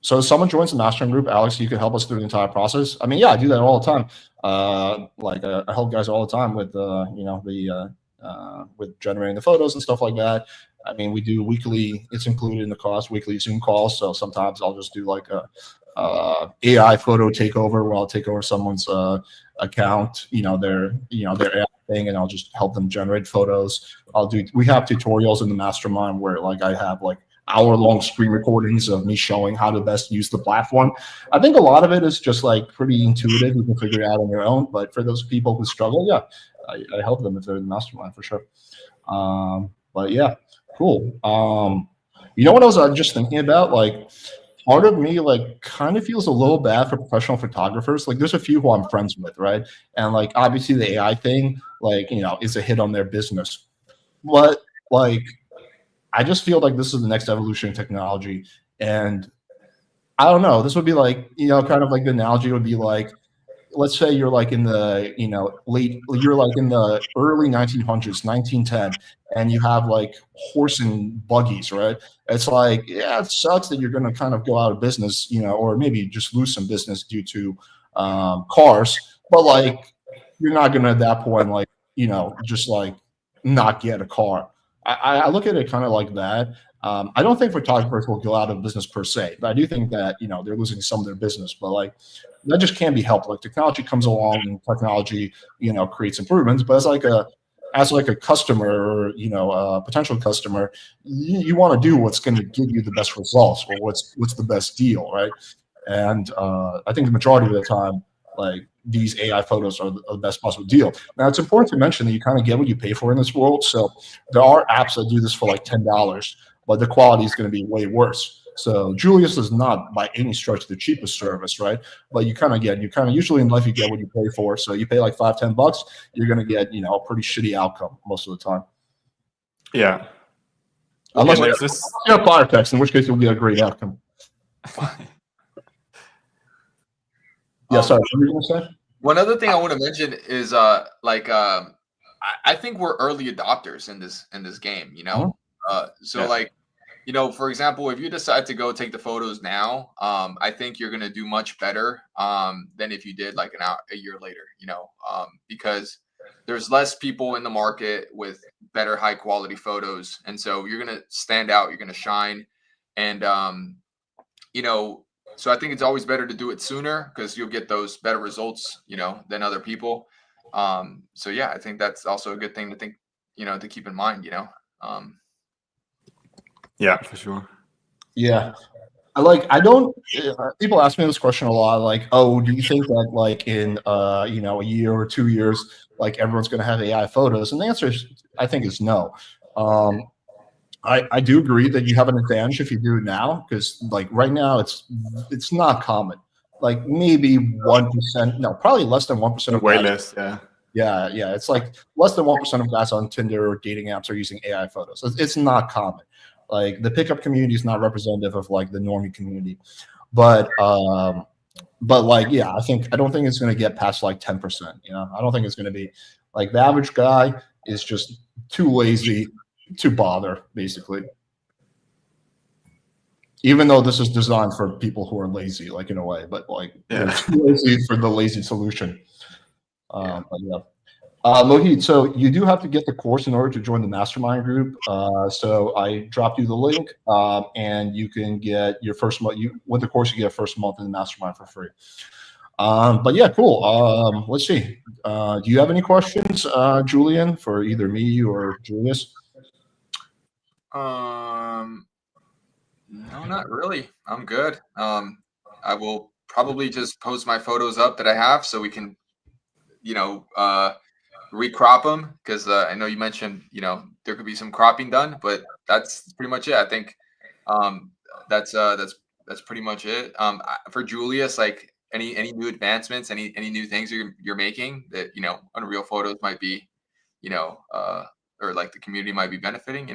Speaker 1: So if someone joins the mastermind group, Alex, you can help us through the entire process. I mean, yeah, I do that all the time. I help guys all the time with with generating the photos and stuff like that. I mean, we do weekly. It's included in the cost. Weekly Zoom calls. So sometimes I'll just do like a AI photo takeover where I'll take over someone's account, their AI thing, and I'll just help them generate photos. We have tutorials in the mastermind where like I have like hour-long screen recordings of me showing how to best use the platform. I think a lot of it is just like pretty intuitive. You can figure it out on your own. But for those people who struggle, yeah, I help them if they're in the mastermind for sure. But yeah, cool. You know what I was just thinking about? Like, part of me like kind of feels a little bad for professional photographers. Like, there's a few who I'm friends with, right? And like, obviously, the AI thing, like, is a hit on their business. But like, I just feel like this is the next evolution in technology. And I don't know, this would be like, kind of like the analogy would be like, let's say you're like in the, you're like in the early 1900s, 1910, and you have like horse and buggies, right? It's like, yeah, it sucks that you're going to kind of go out of business, or maybe just lose some business due to cars, but like you're not going to at that point, like, just like not get a car. I look at it kind of like that. I don't think photographers will go out of business per se, but I do think that they're losing some of their business. But like that just can't be helped. Like technology comes along, and technology creates improvements. But as like a customer or a potential customer, you want to do what's going to give you the best results or what's the best deal, right? And I think the majority of the time, like these AI photos are the best possible deal. Now, it's important to mention that you kind of get what you pay for in this world. So there are apps that do this for like $10, but the quality is going to be way worse. So Julius is not by any stretch the cheapest service, right? But you kind of usually in life you get what you pay for. So you pay like $5-10, you're going to get a pretty shitty outcome most of the time.
Speaker 3: Yeah.
Speaker 1: Unless
Speaker 3: there's
Speaker 1: you're a fire text, in which case you'll get a great outcome. Yeah, sorry. What were you going to say?
Speaker 4: One other thing I want to mention is I think we're early adopters in this game. Like, for example, if you decide to go take the photos now, I think you're gonna do much better than if you did like a year later. Because there's less people in the market with better high quality photos, and so you're gonna stand out. You're gonna shine, and So I think it's always better to do it sooner because you'll get those better results, than other people. So yeah, I think that's also a good thing to think, to keep in mind,
Speaker 3: Yeah, for sure.
Speaker 1: Yeah. People ask me this question a lot, like, oh, do you think that like in a year or 2 years, like everyone's going to have AI photos? And the answer is, I think is no. I do agree that you have an advantage if you do it now, because like right now it's not common. Like maybe 1%, no, probably less than 1% of
Speaker 3: Way
Speaker 1: guys.
Speaker 3: less, yeah.
Speaker 1: Yeah. It's like less than 1% of guys on Tinder or dating apps are using AI photos. It's not common. Like the pickup community is not representative of like the normie community, but like yeah, I don't think it's going to get past like 10%. I don't think it's going to be like the average guy is just too lazy to bother, basically. Even though this is designed for people who are lazy, like in a way, but like too lazy for the lazy solution. But yeah. Mohit, so you do have to get the course in order to join the mastermind group. So I dropped you the link, and you can get your first month. With the course, you get first month in the mastermind for free. But yeah, cool. Let's see. Do you have any questions, Julian, for either me or Julius?
Speaker 4: No, not really. I'm good. I will probably just post my photos up that I have so we can, recrop them, because I know you mentioned, there could be some cropping done, but that's pretty much it. I think that's pretty much it. For Julius, like any new advancements, any new things you're making that Unreal Photos might be, or like the community might be benefiting,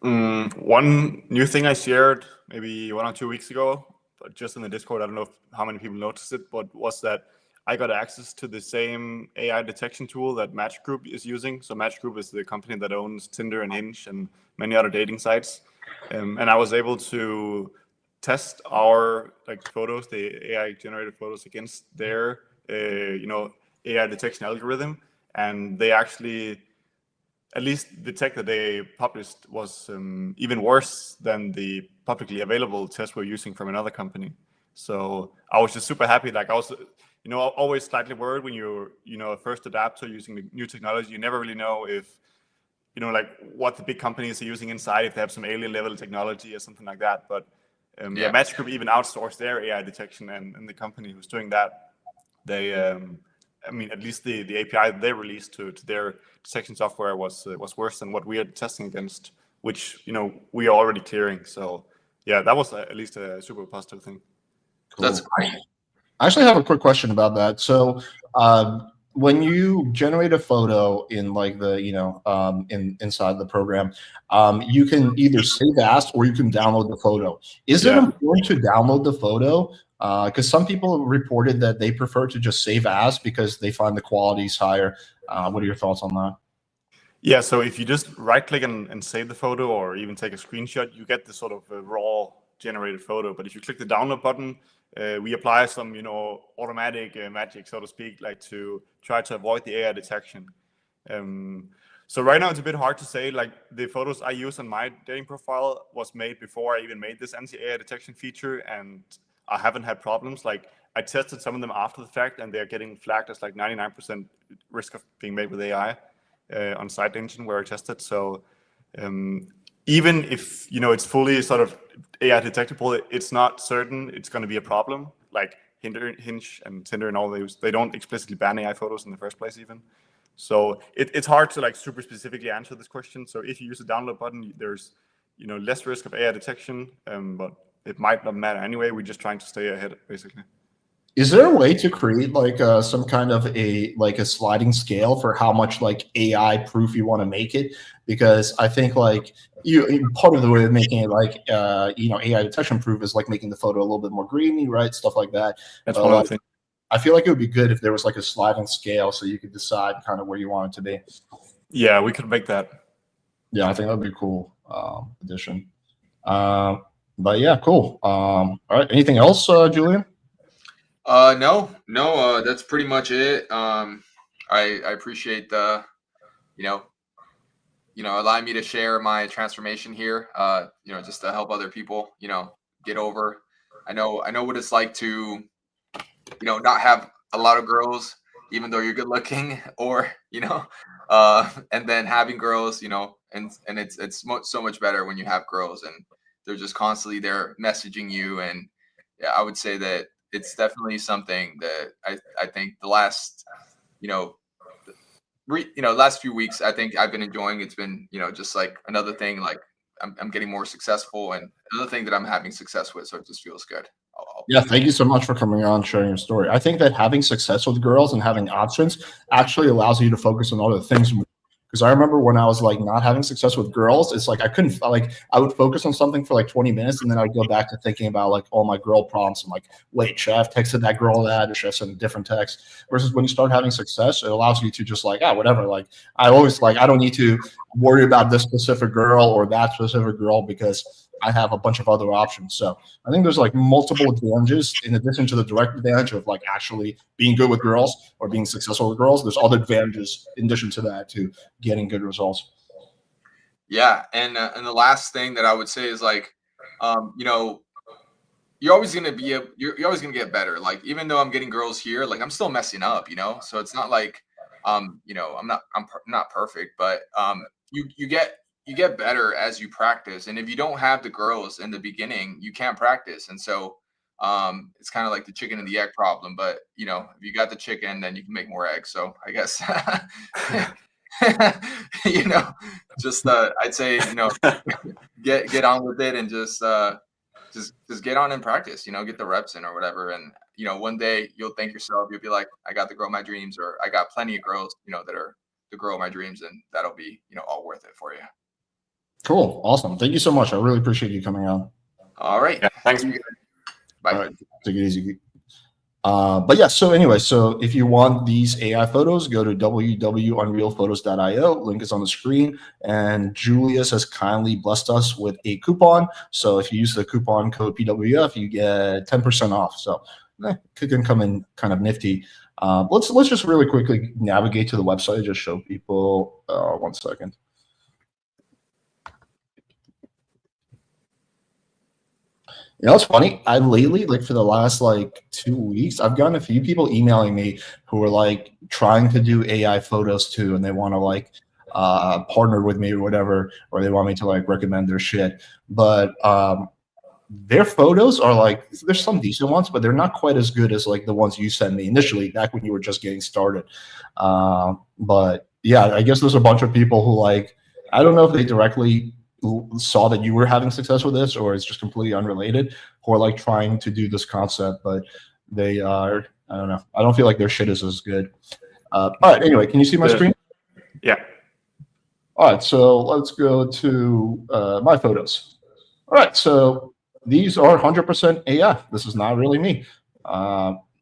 Speaker 3: One new thing I shared maybe 1 or 2 weeks ago, but just in the Discord, I don't know how many people noticed it, but was that I got access to the same AI detection tool that Match Group is using. So Match Group is the company that owns Tinder and Hinge and many other dating sites. And I was able to test our photos, the AI generated photos, against their AI detection algorithm, and they actually, at least the tech that they published was even worse than the publicly available test we're using from another company. So I was just super happy. Like I was, always slightly worried when you're, a first adapter using the new technology. You never really know if, what the big companies are using inside, if they have some alien level technology or something like that. But Match Group even outsourced their AI detection, and the company who's doing that, they, at least the API that they released to their detection software was worse than what we are testing against, which we are already clearing. So yeah, that was at least a super positive thing.
Speaker 1: Cool. That's great. I actually have a quick question about that. So when you generate a photo in like the inside the program, you can either save as or you can download the photo. Is it important to download the photo? Because some people reported that they prefer to just save as because they find the quality is higher. What are your thoughts on that?
Speaker 3: Yeah, so if you just right click and save the photo or even take a screenshot, you get this sort of raw generated photo. But if you click the download button, we apply some, automatic magic, so to speak, like to try to avoid the AI detection. So right now it's a bit hard to say, like the photos I use on my dating profile was made before I even made this anti-AI detection feature, and I haven't had problems. Like I tested some of them after the fact, and they're getting flagged as like 99% risk of being made with AI on Site Engine where I tested. So even if it's fully sort of AI detectable, it's not certain it's going to be a problem. Like Hinge and Tinder and all those, they don't explicitly ban AI photos in the first place even. So it's hard to like super specifically answer this question. So if you use the download button, there's less risk of AI detection, but it might not matter anyway. We're just trying to stay ahead, basically.
Speaker 1: Is there a way to create like some kind of a sliding scale for how much like AI proof you want to make it? Because I think like part of the way of making it like AI detection proof is like making the photo a little bit more grainy, right? Stuff like that.
Speaker 3: That's one of the things.
Speaker 1: I feel like it would be good if there was like a sliding scale so you could decide kind of where you want it to be.
Speaker 3: Yeah, we could make that.
Speaker 1: Yeah, I think that would be a cool addition. But yeah, cool. All right. Anything else, Julian?
Speaker 4: No, that's pretty much it. I appreciate the, allowing me to share my transformation here. Just to help other people, get over. I know what it's like to, not have a lot of girls, even though you're good looking, or and then having girls, and it's so much better when you have girls and they're just constantly there messaging you. And yeah, I would say that it's definitely something that I think the last, last few weeks, I think I've been enjoying. It's been, just like another thing, like I'm getting more successful, and another thing that I'm having success with. So it just feels good.
Speaker 1: Yeah, thank you so much for coming on and sharing your story. I think that having success with girls and having options actually allows you to focus on other things more. Because I remember when I was like not having success with girls, it's like I would focus on something for like 20 minutes and then I'd go back to thinking about like all my girl prompts. I'm like, wait, should I have texted that girl that, or should I send a different text? Versus when you start having success, it allows you to just like, whatever. Like I always like, I don't need to worry about this specific girl or that specific girl because I have a bunch of other options. So I think there's like multiple advantages in addition to the direct advantage of like actually being good with girls or being successful with girls. There's other advantages in addition to that to getting good results.
Speaker 4: Yeah, and the last thing that I would say is like, you're always gonna be you're always gonna get better. Like even though I'm getting girls here, like I'm still messing up, So it's not like, I'm not perfect, but you get better as you practice. And if you don't have the girls in the beginning, you can't practice. And so it's kind of like the chicken and the egg problem. But if you got the chicken, then you can make more eggs. So I guess just I'd say get on with it and just get on and practice. Get the reps in or whatever. And one day you'll thank yourself. You'll be like, I got the girl of my dreams, or I got plenty of girls that are the girl of my dreams, and that'll be all worth it for you.
Speaker 1: Cool. Awesome. Thank you so much. I really appreciate you coming on.
Speaker 4: All right.
Speaker 3: Yeah, thanks.
Speaker 4: Bye.
Speaker 1: All right. Take it easy. But yeah, so anyway, so if you want these AI photos, go to www.unrealphotos.io. Link is on the screen. And Julius has kindly blessed us with a coupon. So if you use the coupon code PWF, you get 10% off. So it can come in kind of nifty. Let's just really quickly navigate to the website, just show people 1 second. It's funny. I lately, like for the last like 2 weeks, I've gotten a few people emailing me who are like trying to do AI photos too, and they want to like partner with me or whatever, or they want me to like recommend their shit. But their photos are like, there's some decent ones, but they're not quite as good as like the ones you sent me initially back when you were just getting started. But yeah, I guess there's a bunch of people who like, I don't know if they directly saw that you were having success with this or it's just completely unrelated, who are like trying to do this concept, but they are, I don't know. I don't feel like their shit is as good. All right. Anyway, can you see my screen?
Speaker 3: Yeah.
Speaker 1: All right. So let's go to my photos. All right. So these are 100% AI. This is not really me.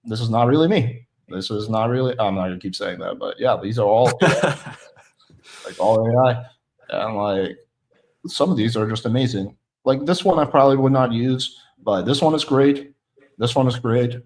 Speaker 1: This is not really me. This is not really, I'm not going to keep saying that, but yeah, these are all like all AI. And like some of these are just amazing. Like this one I probably would not use, but this one is great. This one is great.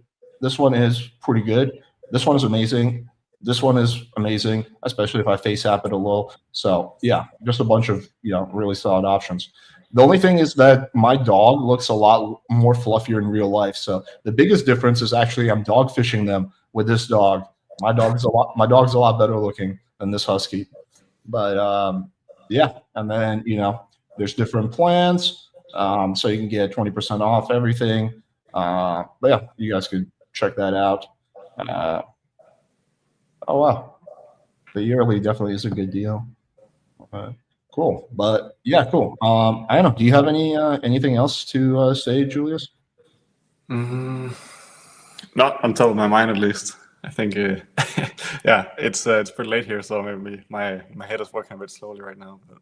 Speaker 1: This one is pretty good. This one is amazing. This one is amazing, especially if I face app it a little. So yeah, just a bunch of really solid options. The only thing is that my dog looks a lot more fluffier in real life. So the biggest difference is actually I'm dog fishing them with this dog. My dog's a lot better looking than this husky. But yeah, and then there's different plans, so you can get 20% off everything. But yeah, you guys could check that out. Oh wow, the yearly definitely is a good deal. Cool, but yeah, cool. I don't know. Do you have anything else to say, Julius?
Speaker 3: Not on top of my mind, at least. I think, yeah, it's pretty late here, so maybe my head is working a bit slowly right now. But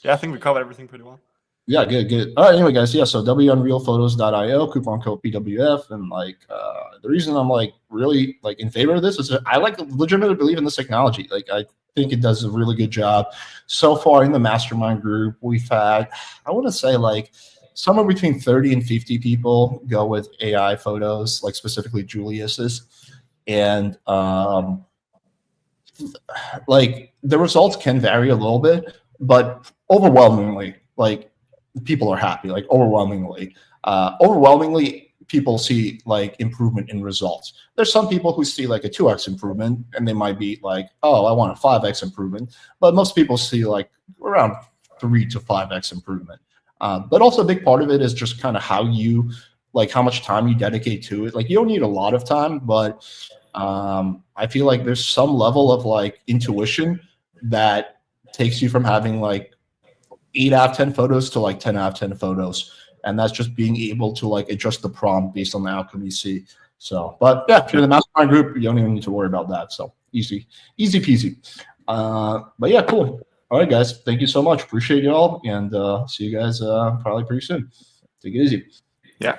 Speaker 3: yeah, I think we covered everything pretty well.
Speaker 1: Yeah, good. All right, anyway, guys, yeah, so wunrealphotos.io, coupon code PWF, and like the reason I'm like really like in favor of this is that I like legitimately believe in this technology. Like I think it does a really good job. So far in the mastermind group, we've had, I want to say like somewhere between 30 and 50 people go with AI photos, like specifically Julius's. And like the results can vary a little bit, but overwhelmingly, like people are happy. Like overwhelmingly people see like improvement in results. There's some people who see like a 2x improvement and they might be like, oh, I want a 5x improvement. But most people see like around 3 to 5x improvement. But also a big part of it is just kind of how much time you dedicate to it. Like you don't need a lot of time, but I feel like there's some level of like intuition that takes you from having like 8 out of 10 photos to like 10 out of 10 photos. And that's just being able to like adjust the prompt based on the outcome you see. So, but yeah, if you're in the mastermind group, you don't even need to worry about that. So easy peasy. But yeah, cool. All right, guys. Thank you so much. Appreciate y'all. And see you guys probably pretty soon. Take it easy.
Speaker 3: Yeah.